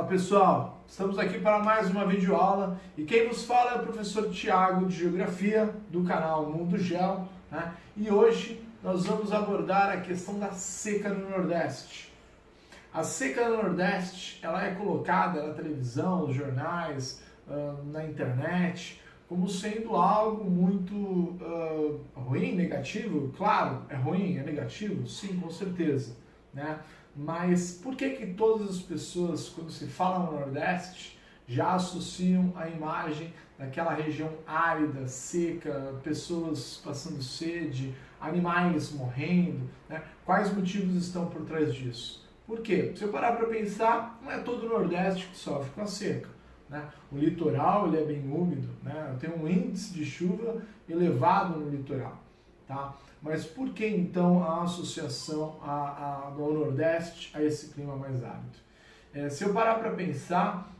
Pessoal, estamos aqui para mais uma videoaula e quem vos fala é o professor Tiago de Geografia do canal Mundo Geo, né? E hoje nós vamos abordar a questão da seca no Nordeste. A seca no Nordeste, ela é colocada na televisão, nos jornais, na internet, como sendo algo muito ruim, negativo. Claro, é ruim, é negativo? Sim, com certeza, né? Mas por que todas as pessoas, quando se fala no Nordeste, já associam a imagem daquela região árida, seca, pessoas passando sede, animais morrendo, né? Quais motivos estão por trás disso? Por quê? Se eu parar para pensar, não é todo o Nordeste que sofre com a seca, né? O litoral ele é bem úmido, né? Tem um índice de chuva elevado no litoral, tá? Mas por que então a associação ao Nordeste a esse clima mais árido? Se eu parar para pensar,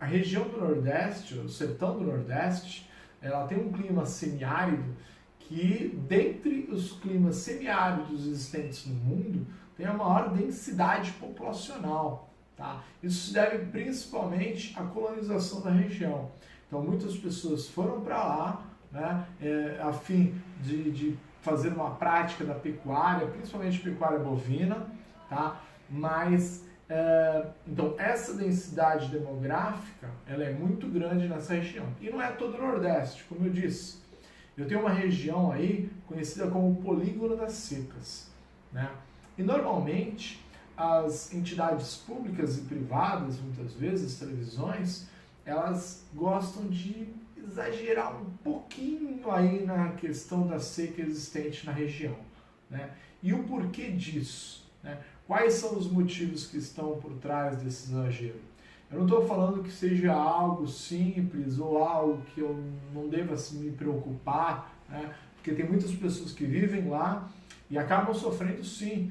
a região do Nordeste, o sertão do Nordeste, ela tem um clima semiárido que, dentre os climas semiáridos existentes no mundo, tem a maior densidade populacional. Tá? Isso se deve principalmente à colonização da região. Então, muitas pessoas foram para lá, né, a fim de fazer uma prática da pecuária, principalmente pecuária bovina, tá? Mas, então, essa densidade demográfica, ela é muito grande nessa região. E não é todo o Nordeste, como eu disse. Eu tenho uma região aí conhecida como Polígono das Secas, né? E, normalmente, as entidades públicas e privadas, muitas vezes, televisões, elas gostam de exagerar um pouquinho aí na questão da seca existente na região, né? E o porquê disso, né? Quais são os motivos que estão por trás desse exagero? Eu não estou falando que seja algo simples ou algo que eu não deva me preocupar, né? Porque tem muitas pessoas que vivem lá e acabam sofrendo sim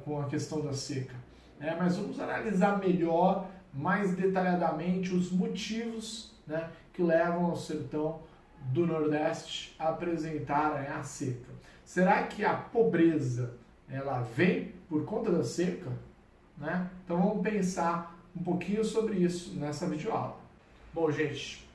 com a questão da seca, né? Mas vamos analisar melhor, mais detalhadamente, os motivos, né, que levam ao sertão do Nordeste a apresentar a seca. Será que a pobreza ela vem por conta da seca? Né? Então vamos pensar um pouquinho sobre isso nessa videoaula. Bom, gente,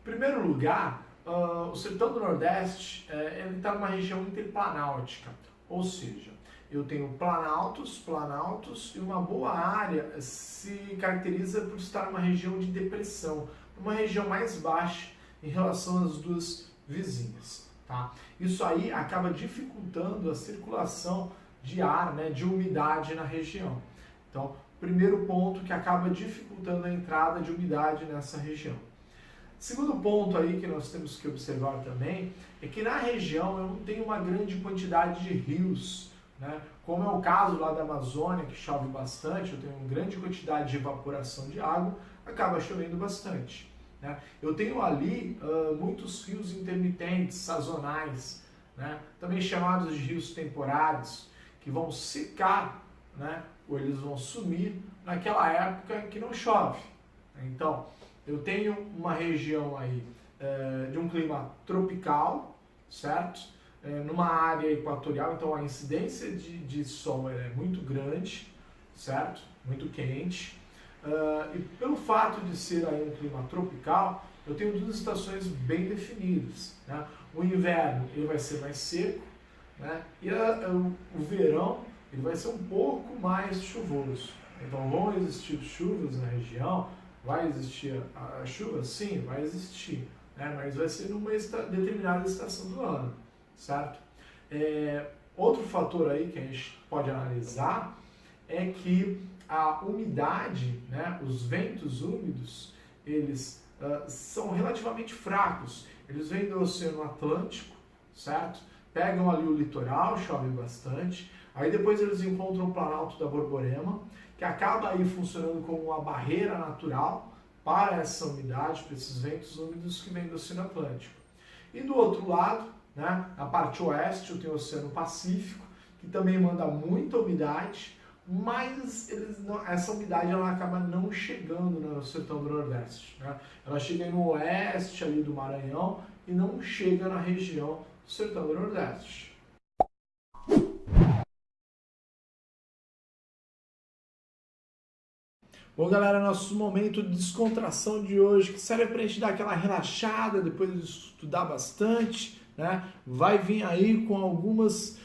em primeiro lugar, o sertão do Nordeste ele está numa região interplanáutica, ou seja, eu tenho planaltos e uma boa área se caracteriza por estar numa região de depressão, uma região mais baixa em relação às duas vizinhas, tá? Isso aí acaba dificultando a circulação de ar, né, de umidade na região. Então, primeiro ponto que acaba dificultando a entrada de umidade nessa região. Segundo ponto aí que nós temos que observar também é que na região eu não tenho uma grande quantidade de rios, né? Como é o caso lá da Amazônia, que chove bastante, eu tenho uma grande quantidade de evaporação de água, acaba chovendo bastante, né? Eu tenho ali muitos rios intermitentes, sazonais, né? Também chamados de rios temporários, que vão secar, né? Ou eles vão sumir naquela época em que não chove. Então, eu tenho uma região aí de um clima tropical, certo? Numa área equatorial, então a incidência de sol é muito grande, certo? Muito quente. E pelo fato de ser aí um clima tropical, eu tenho duas estações bem definidas, né? O inverno ele vai ser mais seco, né? E o verão ele vai ser um pouco mais chuvoso. Então vão existir chuvas na região, vai existir a chuva? Sim, vai existir, né? Mas vai ser numa determinada estação do ano, certo? Outro fator aí que a gente pode analisar é que a umidade, né, os ventos úmidos, eles são relativamente fracos. Eles vêm do Oceano Atlântico, certo? Pegam ali o litoral, chove bastante. Aí depois eles encontram o Planalto da Borborema, que acaba aí funcionando como uma barreira natural para essa umidade, para esses ventos úmidos que vêm do Oceano Atlântico. E do outro lado, né, na parte oeste, eu tenho o Oceano Pacífico, que também manda muita umidade, mas essa umidade ela acaba não chegando no sertão do Nordeste, né? Ela chega no oeste ali do Maranhão e não chega na região do sertão do Nordeste. Bom, galera, nosso momento de descontração de hoje, que serve para a gente dar aquela relaxada depois de estudar bastante, né? Vai vir aí com algumas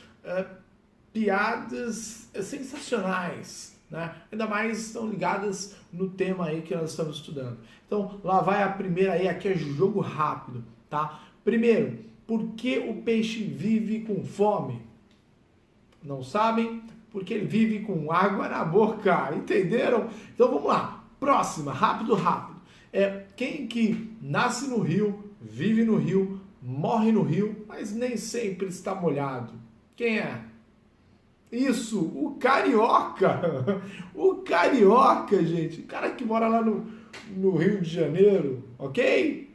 piadas sensacionais, né? Ainda mais estão ligadas no tema aí que nós estamos estudando. Então, lá vai a primeira aí, aqui é jogo rápido, tá? Primeiro, por que o peixe vive com fome? Não sabem? Porque ele vive com água na boca, entenderam? Então vamos lá, próxima, rápido. Quem que nasce no rio, vive no rio, morre no rio, mas nem sempre está molhado? Quem é? Isso, o carioca! O carioca, gente, o cara que mora lá no Rio de Janeiro, ok?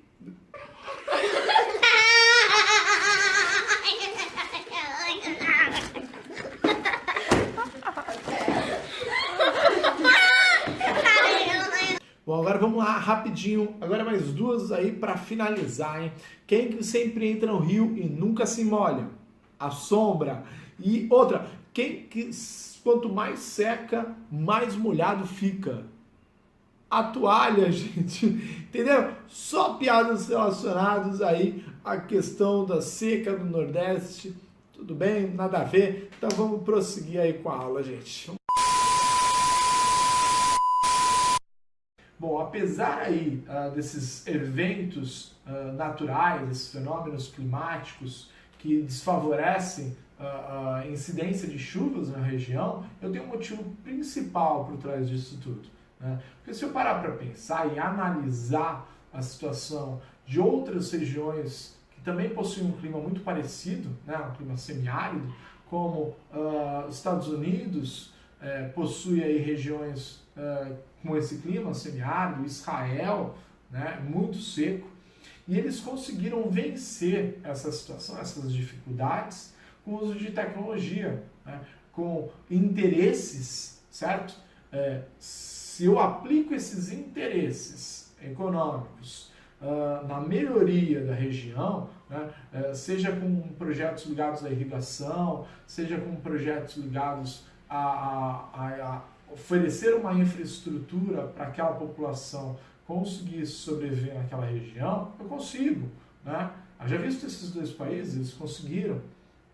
Bom, agora vamos lá, rapidinho. Agora mais duas aí para finalizar, hein? Quem que sempre entra no rio e nunca se molha? A sombra. E outra, quem que quanto mais seca, mais molhado fica? A toalha, gente. Entendeu? Só piadas relacionadas aí à questão da seca do Nordeste. Tudo bem? Nada a ver. Então vamos prosseguir aí com a aula, gente. Bom, apesar aí desses eventos naturais, esses fenômenos climáticos que desfavorecem a incidência de chuvas na região, eu tenho um motivo principal por trás disso tudo, né? Porque se eu parar para pensar e analisar a situação de outras regiões que também possuem um clima muito parecido, né, um clima semiárido, como os Estados Unidos possui aí regiões com esse clima semiárido, Israel, né, muito seco, e eles conseguiram vencer essa situação, essas dificuldades, com o uso de tecnologia, né, com interesses, certo? Se eu aplico esses interesses econômicos na melhoria da região, né, seja com projetos ligados à irrigação, seja com projetos ligados a oferecer uma infraestrutura para aquela população conseguir sobreviver naquela região, eu consigo, né? Já visto esses dois países, eles conseguiram.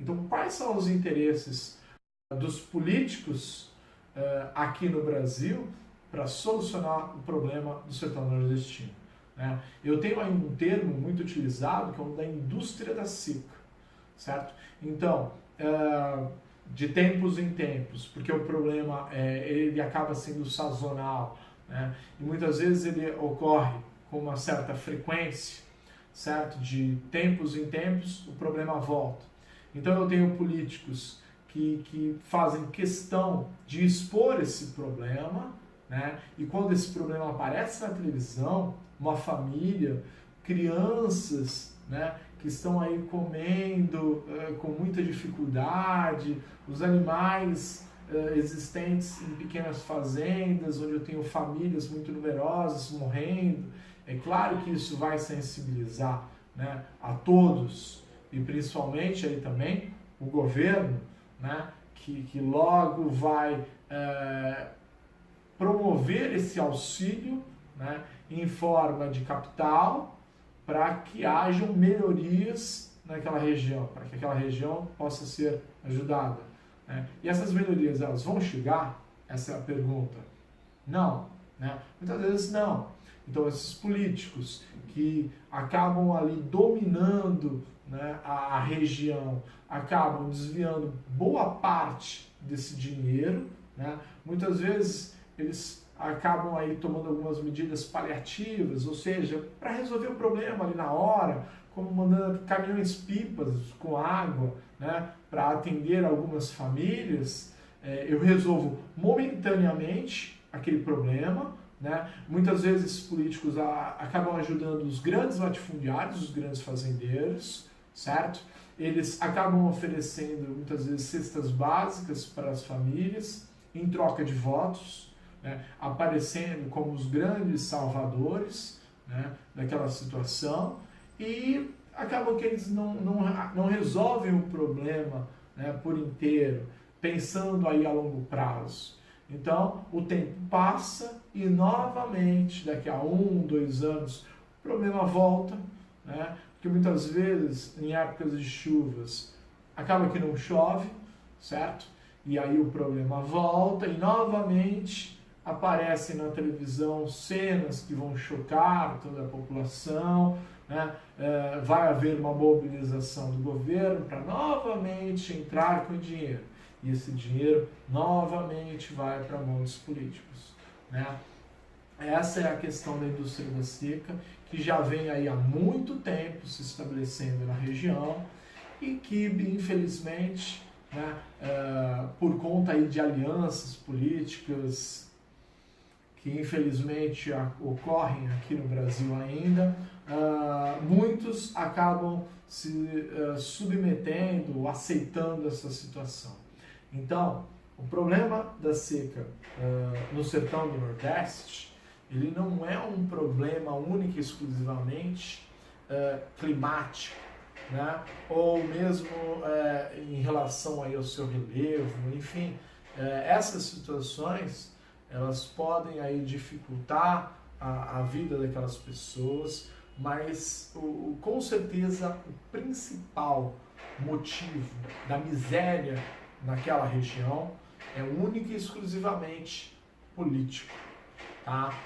Então, quais são os interesses dos políticos aqui no Brasil para solucionar o problema do sertão nordestino, né? Eu tenho aí um termo muito utilizado que é o da indústria da seca, certo? Então, de tempos em tempos, porque o problema ele acaba sendo sazonal, né? E muitas vezes ele ocorre com uma certa frequência, certo? De tempos em tempos o problema volta. Então eu tenho políticos que fazem questão de expor esse problema, né? E quando esse problema aparece na televisão, uma família, crianças, né, que estão aí comendo com muita dificuldade, os animais existentes em pequenas fazendas, onde eu tenho famílias muito numerosas morrendo. É claro que isso vai sensibilizar, né, a todos, e principalmente aí também o governo, né, que logo vai promover esse auxílio, né, em forma de capital, para que hajam melhorias naquela região, para que aquela região possa ser ajudada, né? E essas melhorias, elas vão chegar? Essa é a pergunta. Não, né? Muitas vezes não. Então esses políticos que acabam ali dominando, né, a região, acabam desviando boa parte desse dinheiro, né? Muitas vezes eles acabam aí tomando algumas medidas paliativas, ou seja, para resolver o problema ali na hora, como mandando caminhões-pipas com água, né, para atender algumas famílias. Eu resolvo momentaneamente aquele problema, né? Muitas vezes esses políticos acabam ajudando os grandes latifundiários, os grandes fazendeiros, certo? Eles acabam oferecendo muitas vezes cestas básicas para as famílias em troca de votos, né, aparecendo como os grandes salvadores, né, daquela situação, e acabam que eles não resolvem o problema, né, por inteiro, pensando aí a longo prazo. Então, o tempo passa e novamente, daqui a 1, 2 anos, o problema volta, né? Porque muitas vezes, em épocas de chuvas, acaba que não chove, certo? E aí o problema volta e novamente aparecem na televisão cenas que vão chocar toda a população, né? Vai haver uma mobilização do governo para novamente entrar com dinheiro. E esse dinheiro novamente vai para mãos dos políticos, né? Essa é a questão da indústria da seca, que já vem aí há muito tempo se estabelecendo na região e que, infelizmente, né, por conta aí de alianças políticas que, infelizmente, ocorrem aqui no Brasil ainda, muitos acabam se submetendo, aceitando essa situação. Então, o problema da seca no sertão do Nordeste, ele não é um problema único e exclusivamente climático, né? Ou mesmo em relação aí ao seu relevo, enfim, essas situações elas podem aí dificultar a vida daquelas pessoas, mas com certeza o principal motivo da miséria naquela região é única e exclusivamente político, tá?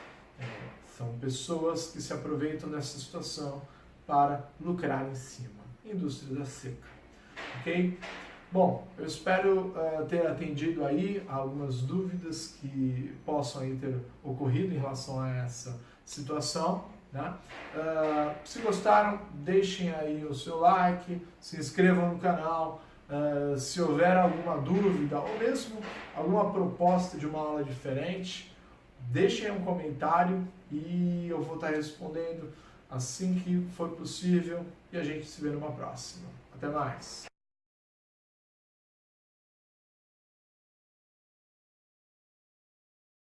São pessoas que se aproveitam dessa situação para lucrar em cima. Indústria da seca, ok? Bom, eu espero ter atendido aí algumas dúvidas que possam aí ter ocorrido em relação a essa situação, né? Se gostaram, deixem aí o seu like, se inscrevam no canal. Se houver alguma dúvida ou mesmo alguma proposta de uma aula diferente, deixem um comentário e eu vou estar respondendo assim que for possível e a gente se vê numa próxima. Até mais!